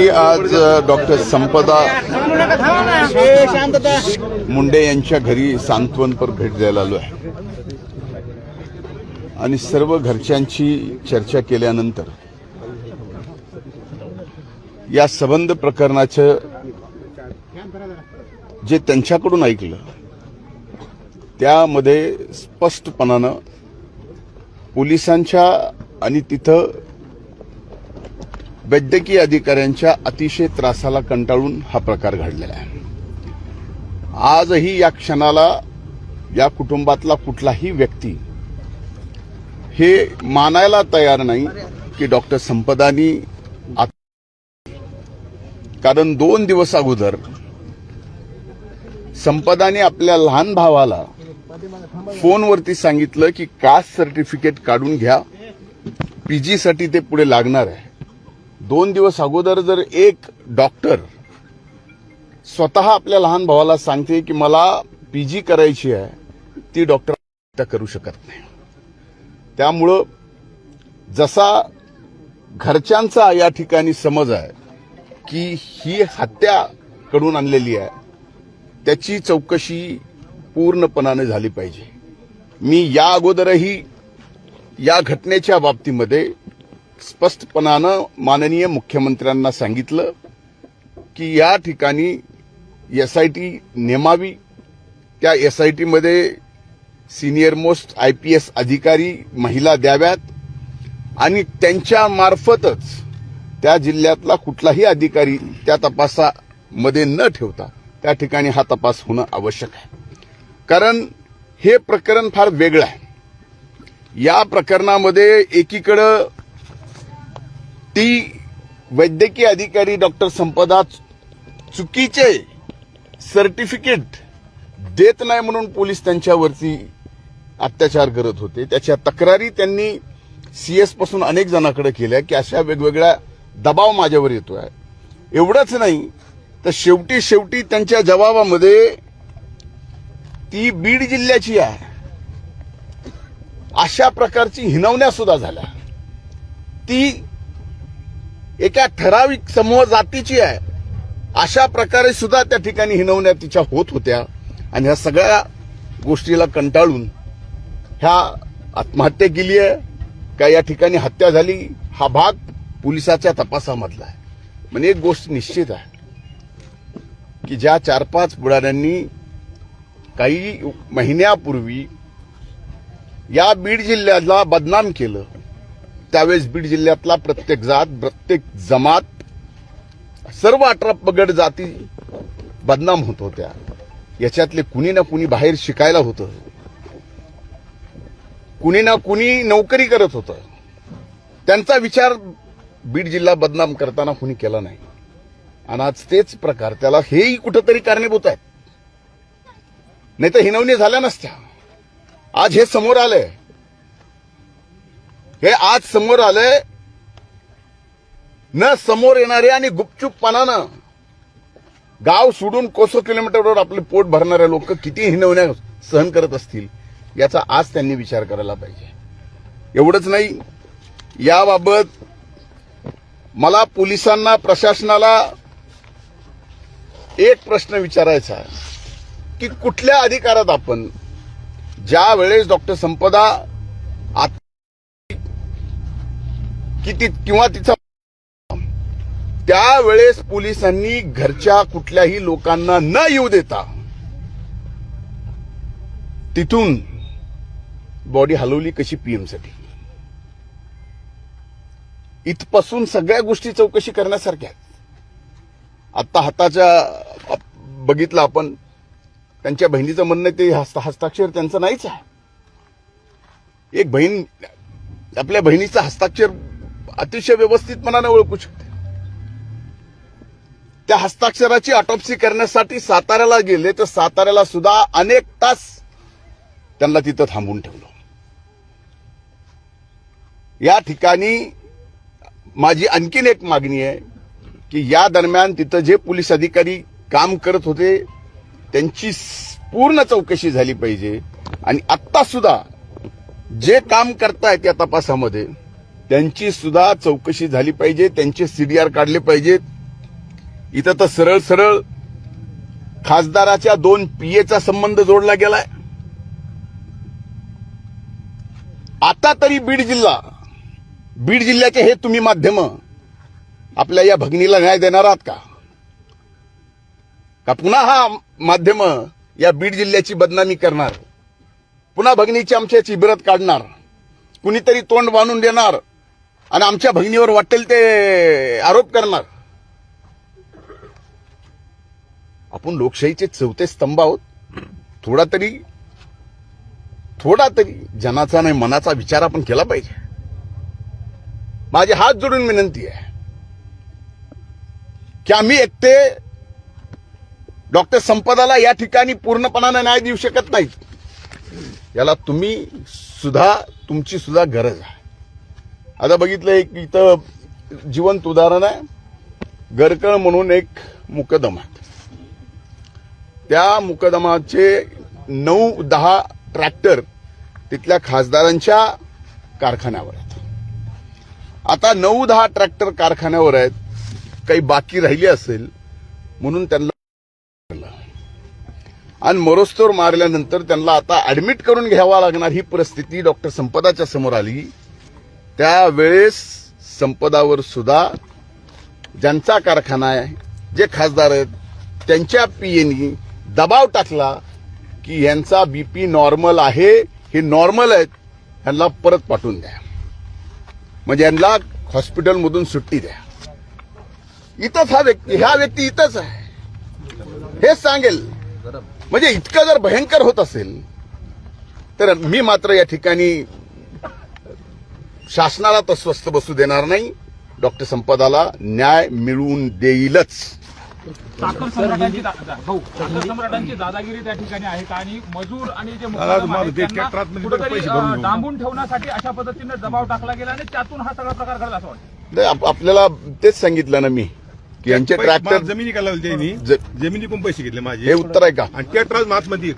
मी आज डॉक्टर संपदा मुंडे यांच्या घरी सांत्वनपर भेट द्यायला आलो आहे आणि सर्व घरच्यांची चर्चा केल्यानंतर या संबंध प्रकरणाचं जे त्यांच्याकडून ऐकलं त्यामध्ये स्पष्टपणानं पोलिसांच्या आणि तिथं वैद्यकीय अधिकाऱ्यांच्या अतिशय त्रासाला कंटाळून हा प्रकार घडलेला आहे। आजही या क्षणाला या कुटुंबातला कुठलाही व्यक्ती हे मानायला तयार नाही की डॉक्टर संपदानी कारण 2 दिवस अगोदर संपदाने आपल्या लहान भावाला फोनवरती सांगितलं की कास्ट सर्टिफिकेट काढून घ्या, पीजी साठी ते पुढे लागणार आहे। 2 दिवस अगोदर जर एक डॉक्टर स्वतः आपल्या लहान भावाला सांगते की मला पीजी करायची आहे, ती डॉक्टर करू शकत नाही। त्यामुळं जसा घरच्यांचा या ठिकाणी समज आहे की ही हत्या करून आणलेली आहे, त्याची चौकशी पूर्णपणाने झाली पाहिजे। मी या अगोदरही या घटनेच्या बाबतीमध्ये स्पष्टपणानं माननीय मुख्यमंत्र्यांना सांगितलं की या ठिकाणी एसआयटी नेमावी, त्या एसआयटी मध्ये सिनियर मोस्ट आयपीएस अधिकारी महिला द्याव्यात आणि त्यांच्या मार्फतच त्या जिल्ह्यातला कुठलाही अधिकारी त्या तपासामध्ये न ठेवता त्या ठिकाणी हा तपास होणं आवश्यक आहे। कारण हे प्रकरण फार वेगळं आहे। या प्रकरणामध्ये एकीकडे ती वैद्यकीय अधिकारी डॉक्टर संपदा चुकीचे सर्टिफिकेट देत नाही म्हणून पोलीस त्यांच्यावरती अत्याचार करत होते। त्याच्या तक्रारी त्यांनी सीएस पासून अनेक जणांकडे केल्या की अशा वेगवेगळ्या दबाव माझ्यावर येतोय। एवढंच नाही तर शेवटी त्यांच्या जबाबामध्ये ती बीड जिल्ह्याची आहे अशा प्रकारची हिनवण्या सुद्धा झाल्या। ती एका ठराविक समूह जातीची आहे अशा प्रकारे सुद्धा त्या ठिकाणी हिनवण्या तिच्या होत होत्या आणि ह्या सगळ्या गोष्टीला कंटाळून ह्या आत्महत्या केली आहे का या ठिकाणी हत्या झाली हा भाग पोलिसाच्या तपासामधला आहे। म्हणजे एक गोष्ट निश्चित आहे की ज्या 4-5 पुढाऱ्यांनी काही महिन्यापूर्वी या बीड जिल्ह्याला बदनाम केलं, त्यावेळेस बीड जिल्ह्यातला प्रत्येक जात, प्रत्येक जमात, सर्व 18 पगड जाती बदनाम होत होत्या। याच्यातले कुणी ना कुणी बाहेर शिकायला होतं, कुणी ना कुणी नोकरी करत होतं। त्यांचा विचार बीड जिल्हा बदनाम करताना कुणी केला नाही आणि आज तेच प्रकार त्याला हेही कुठंतरी कारणीभूत आहेत, नाही तर हिनवणी झाल्या नसत्या। आज हे समोर आलंय, हे आज समोर आलंय। न समोर येणारे आणि गुपचूपपणानं गाव सोडून कोसो किलोमीटरवर आपले पोट भरणारे लोक किती हिनवण्या सहन करत असतील याचा आज त्यांनी विचार करायला पाहिजे। एवढंच नाही, याबाबत मला पोलिसांना, प्रशासनाला एक प्रश्न विचारायचा आहे की कुठल्या अधिकारात आपण ज्या वेळेस डॉक्टर संपदा किंवा तिचा त्यावेळेस पोलिसांनी घरच्या कुठल्याही लोकांना न येऊ देता तिथून बॉडी हलवली कशी पीएमसाठी। इथपासून सगळ्या गोष्टी चौकशी करण्यासारख्या आहेत। आता हाताच्या बघितलं आपण, त्यांच्या बहिणीचं म्हणणं ते हस्ताक्षर त्यांचं नाहीच आहे। एक बहीण आपल्या बहिणीचं हस्ताक्षर अतिशय व्यवस्थितपणाने ओळखू शकते। त्या हस्ताक्षराची ऑटोप्सी करण्यासाठी साताऱ्याला गेले तर साताऱ्याला सुद्धा अनेक तास त्यांना तिथं थांबून ठेवलं। या ठिकाणी माझी आणखीन एक मागणी आहे की या दरम्यान तिथं जे पोलीस अधिकारी काम करत होते त्यांची पूर्ण चौकशी झाली पाहिजे आणि आत्ता सुद्धा जे काम करतायत या तपासामध्ये त्यांची सुद्धा चौकशी झाली पाहिजे, त्यांचे सीडीआर काढले पाहिजेत इथं तर सरळ सरळ खासदाराच्या 2 पीएचा संबंध जोडला गेलाय. आता तरी बीड जिल्ह्याचे हे तुम्ही माध्यम आपल्या या भगिनीला न्याय देणार आहात का? का पुन्हा हा माध्यम या बीड जिल्ह्याची बदनामी करणार, पुन्हा भगिनीची आमच्याची इब्रत काढणार, कुणीतरी तोंड बांधून देणार आणि आमच्या भगिनीवर वाटेल ते आरोप करणार? आपण लोकशाहीचे 4 स्तंभ आहोत. थोडा तरी जनाचा नाही मनाचा विचार आपण केला पाहिजे. माझे हात जोडून विनंती आहे की आम्ही एकटे डॉक्टर संपदाला या ठिकाणी पूर्णपणाने न्याय देऊ शकत नाही. याला तुमची सुद्धा गरज आहे. आता बघितलं एक इथं जिवंत उदाहरण आहे. गरकळ म्हणून एक मुकदमा आहे. त्या मुकदमाचे 9-10 ट्रॅक्टर तिथल्या खासदारांच्या कारखान्यावर आहेत. आता 9-10 ट्रॅक्टर कारखान्यावर आहेत. काही बाकी राहिली असेल म्हणून त्यांना आणि मरोस्तोर मारल्यानंतर त्यांना आता ऍडमिट करून घ्यावा लागणार ही परिस्थिती डॉक्टर संपदाच्या समोर आली. त्यावेळेस संपदावर सुद्धा ज्यांचा कारखाना आहे, जे खासदार आहेत, त्यांच्या पीएनी दबाव टाकला की यांचा बीपी नॉर्मल आहे, हे नॉर्मल आहेत, यांना परत पाठवून द्या, म्हणजे यांना हॉस्पिटलमधून सुट्टी द्या. इथंच ह्या व्यक्ती इथंच आहे हे सांगेल. म्हणजे इतकं जर भयंकर होत असेल तर मी मात्र या ठिकाणी शासनाला तर स्वस्थ बसू देणार नाही. डॉक्टर संपदाला न्याय मिळवून देईलच. साखर सम्राटांची दादागिरी त्या ठिकाणी आहे का? आणि मजूर आणि जे कुठेतरी डांबून ठेवण्यासाठी अशा पद्धतीने दबाव टाकला गेला आणि त्यातून हा सगळा प्रकार घडला असं वाटतं. आपल्याला तेच सांगितलं ना मी की यांचे ट्रॅक्टर जमिनी का लावली त्यांनी, जमिनी पण पैसे घेतले माझे, हे उत्तर आहे का? आणि त्या ट्रक आतमध्ये